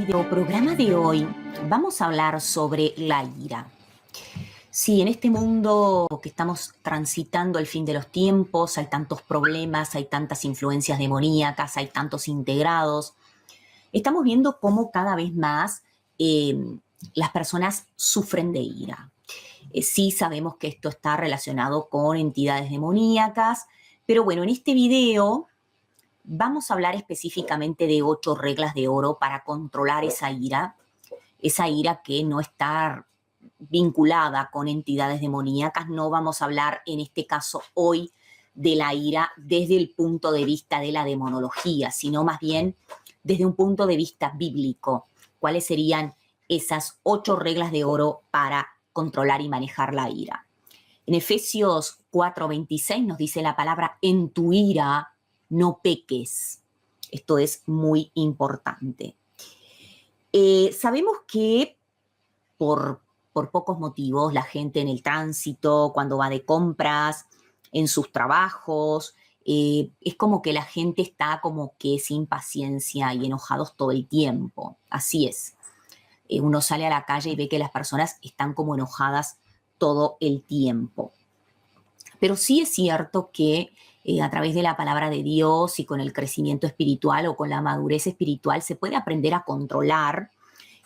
video programa de hoy vamos a hablar sobre la ira. Sí, en este mundo que estamos transitando el fin de los tiempos, hay tantos problemas, hay tantas influencias demoníacas, hay tantos integrados. Estamos viendo cómo cada vez más las personas sufren de ira. Sí sabemos que esto está relacionado con entidades demoníacas, pero bueno, en este video vamos a hablar específicamente de 8 reglas de oro para controlar esa ira que no está vinculada con entidades demoníacas. No vamos a hablar en este caso hoy de la ira desde el punto de vista de la demonología, sino más bien desde un punto de vista bíblico. ¿Cuáles serían esas 8 reglas de oro para controlar y manejar la ira? En Efesios 4:26 nos dice la palabra: en tu ira no peques. Esto es muy importante. Sabemos que por pocos motivos la gente en el tránsito, cuando va de compras, en sus trabajos, es como que la gente está como que sin paciencia y enojados todo el tiempo. Así es. Uno sale a la calle y ve que las personas están como enojadas todo el tiempo. Pero sí es cierto que a través de la palabra de Dios y con el crecimiento espiritual o con la madurez espiritual se puede aprender a controlar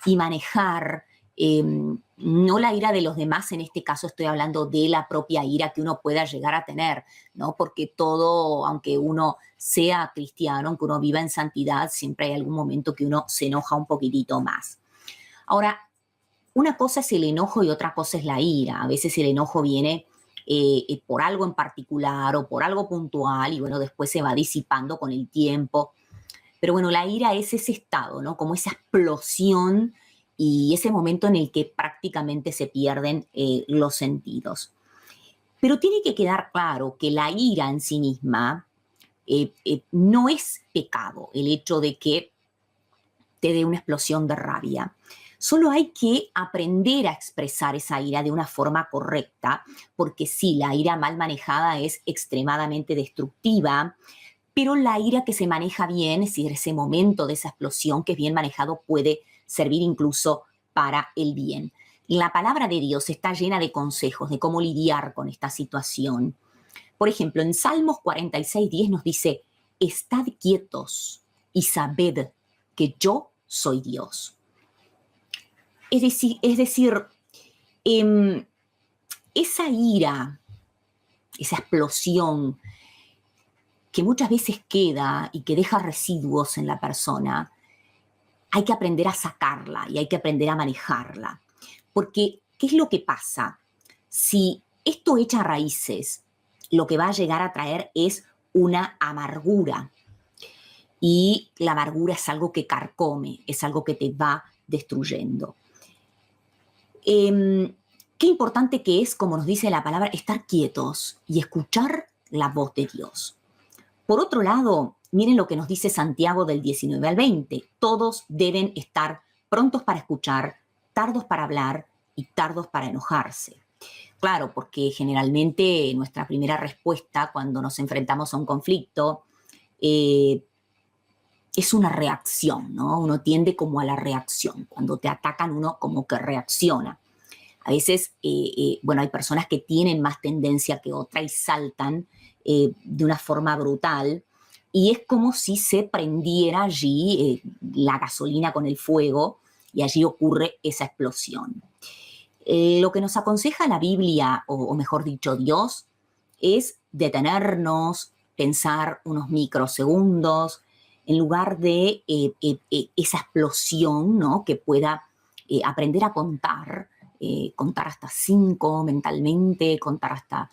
y manejar no la ira de los demás. En este caso estoy hablando de la propia ira que uno pueda llegar a tener, ¿no? Porque todo, aunque uno sea cristiano, aunque uno viva en santidad, siempre hay algún momento que uno se enoja un poquitito más. Ahora, una cosa es el enojo y otra cosa es la ira. A veces el enojo viene por algo en particular o por algo puntual y bueno, después se va disipando con el tiempo. Pero bueno, la ira es ese estado, ¿no? Como esa explosión y ese momento en el que prácticamente se pierden los sentidos. Pero tiene que quedar claro que la ira en sí misma no es pecado, el hecho de que te dé una explosión de rabia. Solo hay que aprender a expresar esa ira de una forma correcta, porque sí, la ira mal manejada es extremadamente destructiva, pero la ira que se maneja bien, es decir, ese momento de esa explosión que es bien manejado, puede servir incluso para el bien. La palabra de Dios está llena de consejos de cómo lidiar con esta situación. Por ejemplo, en Salmos 46:10 nos dice: estad quietos y sabed que yo soy Dios. Es decir, esa ira, esa explosión que muchas veces queda y que deja residuos en la persona, hay que aprender a sacarla y hay que aprender a manejarla. Porque, ¿qué es lo que pasa? Si esto echa raíces, lo que va a llegar a traer es una amargura. Y la amargura es algo que carcome, es algo que te va destruyendo. Qué importante que es, como nos dice la palabra, estar quietos y escuchar la voz de Dios. Por otro lado, miren lo que nos dice Santiago del 19 al 20. Todos deben estar prontos para escuchar, tardos para hablar y tardos para enojarse. Claro, porque generalmente nuestra primera respuesta cuando nos enfrentamos a un conflicto es una reacción, ¿no? Uno tiende como a la reacción. Cuando te atacan, uno como que reacciona. A veces, bueno, hay personas que tienen más tendencia que otra y saltan de una forma brutal, y es como si se prendiera allí la gasolina con el fuego y allí ocurre esa explosión. Lo que nos aconseja la Biblia, o mejor dicho Dios, es detenernos, pensar unos microsegundos, en lugar de esa explosión, ¿no? Que pueda aprender a contar hasta 5 mentalmente, contar hasta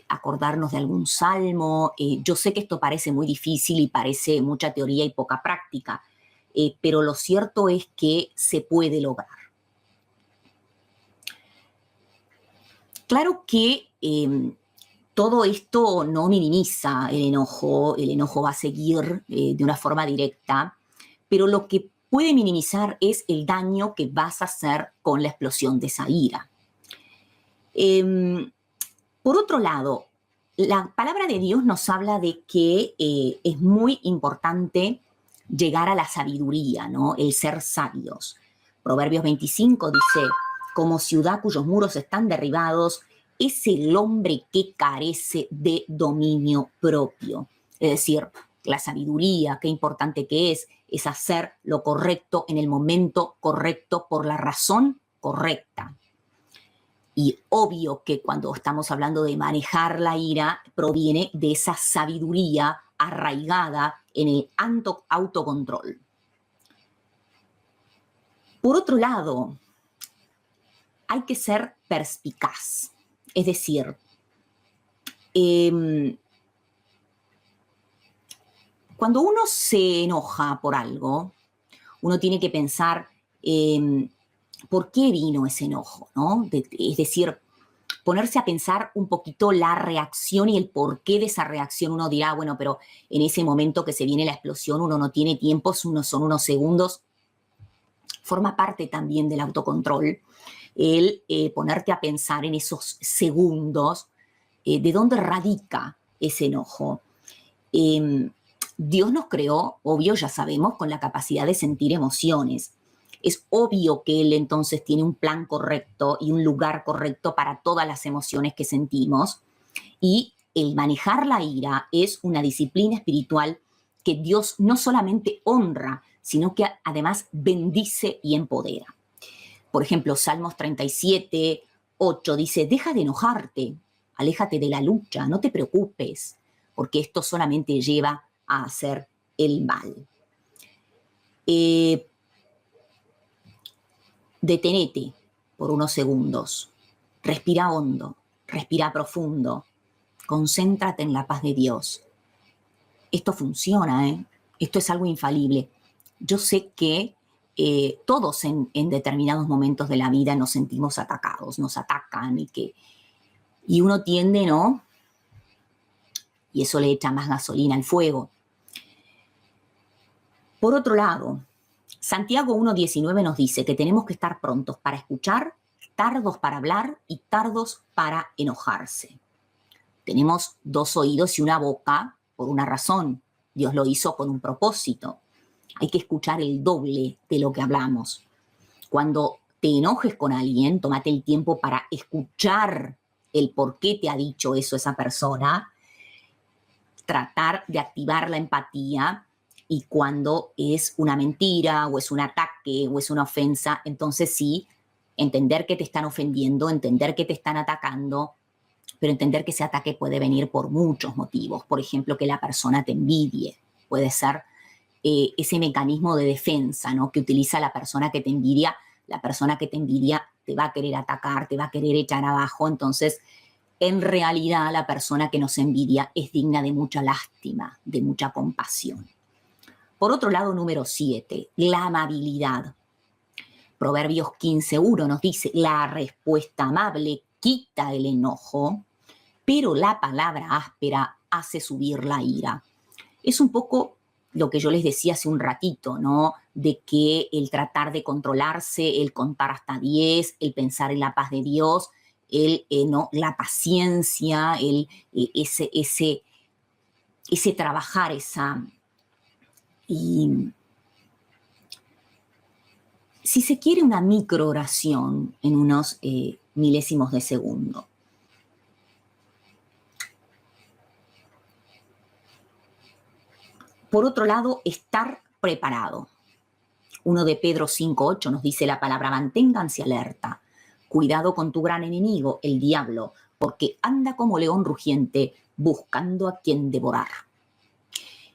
acordarnos de algún salmo. Yo sé que esto parece muy difícil y parece mucha teoría y poca práctica, pero lo cierto es que se puede lograr. Claro que todo esto no minimiza el enojo va a seguir de una forma directa, pero lo que puede minimizar es el daño que vas a hacer con la explosión de esa ira. Por otro lado, la palabra de Dios nos habla de que es muy importante llegar a la sabiduría, ¿no? El ser sabios. Proverbios 25 dice, como ciudad cuyos muros están derribados, es el hombre que carece de dominio propio. Es decir, la sabiduría, qué importante que es hacer lo correcto en el momento correcto por la razón correcta. Y obvio que cuando estamos hablando de manejar la ira, proviene de esa sabiduría arraigada en el autocontrol. Por otro lado, hay que ser perspicaz. Es decir, cuando uno se enoja por algo, uno tiene que pensar por qué vino ese enojo, ¿no? Es decir, ponerse a pensar un poquito la reacción y el porqué de esa reacción. Uno dirá, bueno, pero en ese momento que se viene la explosión, uno no tiene tiempo, son unos segundos. Forma parte también del autocontrol el ponerte a pensar en esos segundos de dónde radica ese enojo. Dios nos creó, obvio, ya sabemos, con la capacidad de sentir emociones. Es obvio que Él entonces tiene un plan correcto y un lugar correcto para todas las emociones que sentimos. Y el manejar la ira es una disciplina espiritual que Dios no solamente honra, sino que además bendice y empodera. Por ejemplo, Salmos 37, 8 dice, deja de enojarte, aléjate de la lucha, no te preocupes, porque esto solamente lleva a hacer el mal. Detenete por unos segundos, respira hondo, respira profundo, concéntrate en la paz de Dios. Esto funciona, ¿eh? Esto es algo infalible. Yo sé que todos en determinados momentos de la vida nos sentimos atacados, nos atacan y uno tiende, ¿no? Y eso le echa más gasolina al fuego. Por otro lado, Santiago 1:19 nos dice que tenemos que estar prontos para escuchar, tardos para hablar y tardos para enojarse. Tenemos 2 oídos y una boca por una razón. Dios lo hizo con un propósito. Hay que escuchar el doble de lo que hablamos. Cuando te enojes con alguien, tómate el tiempo para escuchar el por qué te ha dicho eso esa persona, tratar de activar la empatía y cuando es una mentira o es un ataque o es una ofensa, entonces sí, entender que te están ofendiendo, entender que te están atacando, pero entender que ese ataque puede venir por muchos motivos. Por ejemplo, que la persona te envidie. Puede ser ese mecanismo de defensa, ¿no? Que utiliza la persona que te envidia. La persona que te envidia te va a querer atacar, te va a querer echar abajo. Entonces, en realidad, la persona que nos envidia es digna de mucha lástima, de mucha compasión. Por otro lado, número 7, la amabilidad. Proverbios 15:1 nos dice, la respuesta amable quita el enojo, pero la palabra áspera hace subir la ira. Es un poco lo que yo les decía hace un ratito, ¿no? De que el tratar de controlarse, el contar hasta 10, el pensar en la paz de Dios, ¿no? La paciencia, ese trabajar, y si se quiere, una microoración en unos milésimos de segundo. Por otro lado, estar preparado. 1 de Pedro 5:8 nos dice la palabra, manténganse alerta. Cuidado con tu gran enemigo, el diablo, porque anda como león rugiente buscando a quien devorar.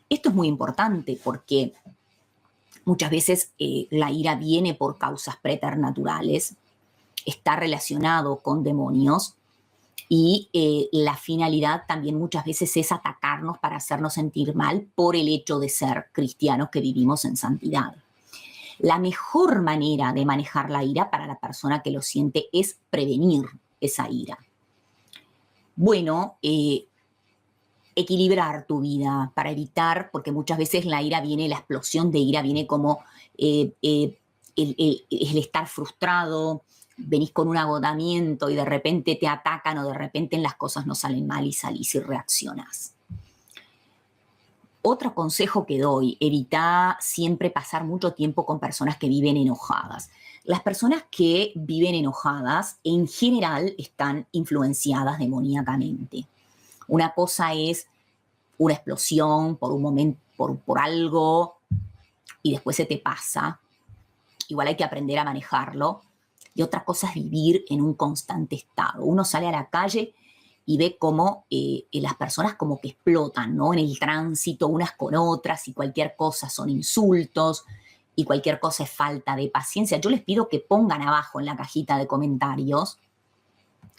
Esto es muy importante porque muchas veces la ira viene por causas preternaturales, está relacionado con demonios y la finalidad también muchas veces es atacarnos para hacernos sentir mal por el hecho de ser cristianos que vivimos en santidad. La mejor manera de manejar la ira para la persona que lo siente es prevenir esa ira. Bueno, equilibrar tu vida para evitar, porque muchas veces la ira viene, la explosión de ira viene como el estar frustrado, venís con un agotamiento y de repente te atacan o de repente las cosas no salen mal y salís y reaccionás. Otro consejo que doy, evita siempre pasar mucho tiempo con personas que viven enojadas. Las personas que viven enojadas en general están influenciadas demoníacamente. Una cosa es una explosión por un momento, por algo, y después se te pasa. Igual hay que aprender a manejarlo. Y otra cosa es vivir en un constante estado. Uno sale a la calle y ve cómo las personas como que explotan, ¿no? En el tránsito, unas con otras, y cualquier cosa son insultos, y cualquier cosa es falta de paciencia. Yo les pido que pongan abajo en la cajita de comentarios,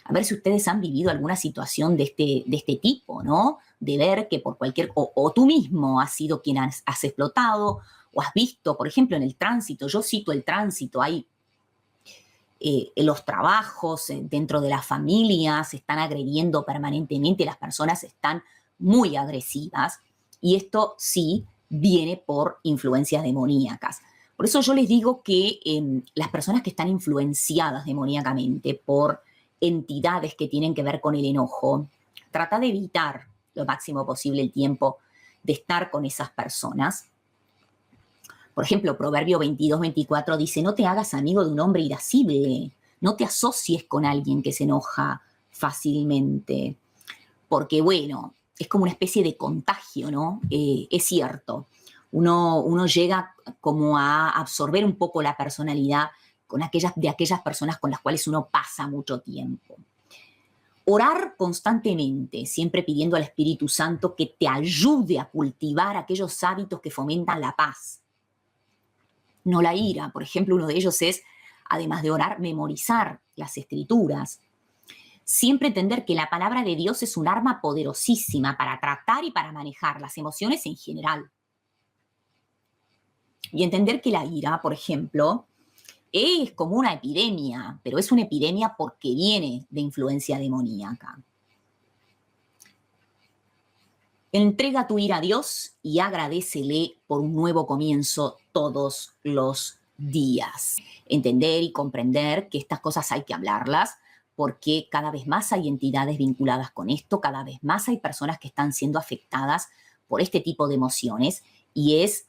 a ver si ustedes han vivido alguna situación de este tipo, ¿no? De ver que por cualquier, o tú mismo has sido quien has explotado, o has visto, por ejemplo, en el tránsito, yo cito el tránsito, hay en los trabajos, dentro de las familias, se están agrediendo permanentemente, las personas están muy agresivas, y esto sí viene por influencias demoníacas. Por eso yo les digo que las personas que están influenciadas demoníacamente por entidades que tienen que ver con el enojo, trata de evitar lo máximo posible el tiempo de estar con esas personas. Por ejemplo, Proverbio 22-24 dice, no te hagas amigo de un hombre irascible, no te asocies con alguien que se enoja fácilmente, porque bueno, es como una especie de contagio, ¿no? Es cierto, uno llega como a absorber un poco la personalidad de aquellas personas con las cuales uno pasa mucho tiempo. Orar constantemente, siempre pidiendo al Espíritu Santo que te ayude a cultivar aquellos hábitos que fomentan la paz, no la ira. Por ejemplo, uno de ellos es, además de orar, memorizar las escrituras. Siempre entender que la palabra de Dios es un arma poderosísima para tratar y para manejar las emociones en general. Y entender que la ira, por ejemplo, es como una epidemia, pero es una epidemia porque viene de influencia demoníaca. Entrega tu ira a Dios y agradécele por un nuevo comienzo todos los días. Entender y comprender que estas cosas hay que hablarlas, porque cada vez más hay entidades vinculadas con esto, cada vez más hay personas que están siendo afectadas por este tipo de emociones, y es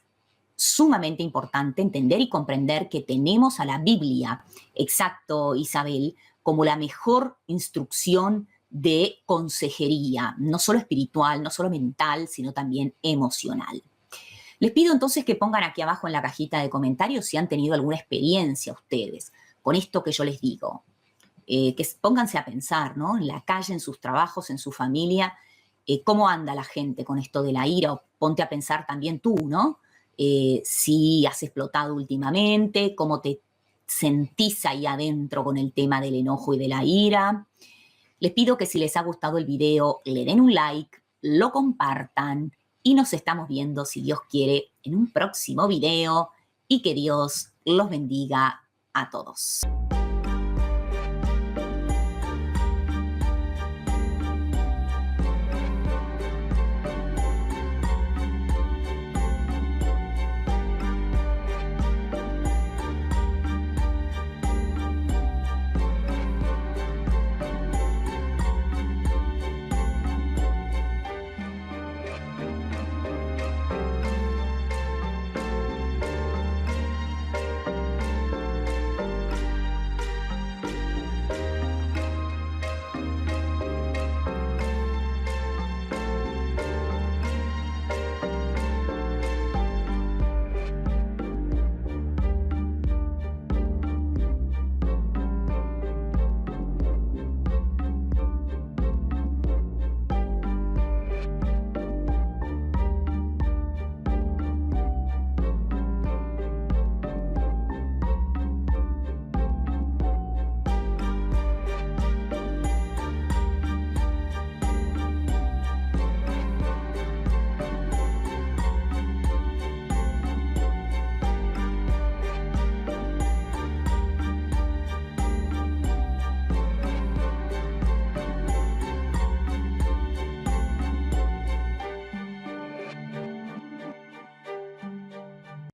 sumamente importante entender y comprender que tenemos a la Biblia, exacto, Isabel, como la mejor instrucción de consejería, no solo espiritual, no solo mental, sino también emocional. Les pido entonces que pongan aquí abajo en la cajita de comentarios si han tenido alguna experiencia ustedes con esto que yo les digo. Que pónganse a pensar, ¿no? En la calle, en sus trabajos, en su familia, cómo anda la gente con esto de la ira, o ponte a pensar también tú, ¿no? Si has explotado últimamente, cómo te sentís ahí adentro con el tema del enojo y de la ira. Les pido que si les ha gustado el video, le den un like, lo compartan, y nos estamos viendo, si Dios quiere, en un próximo video, y que Dios los bendiga a todos.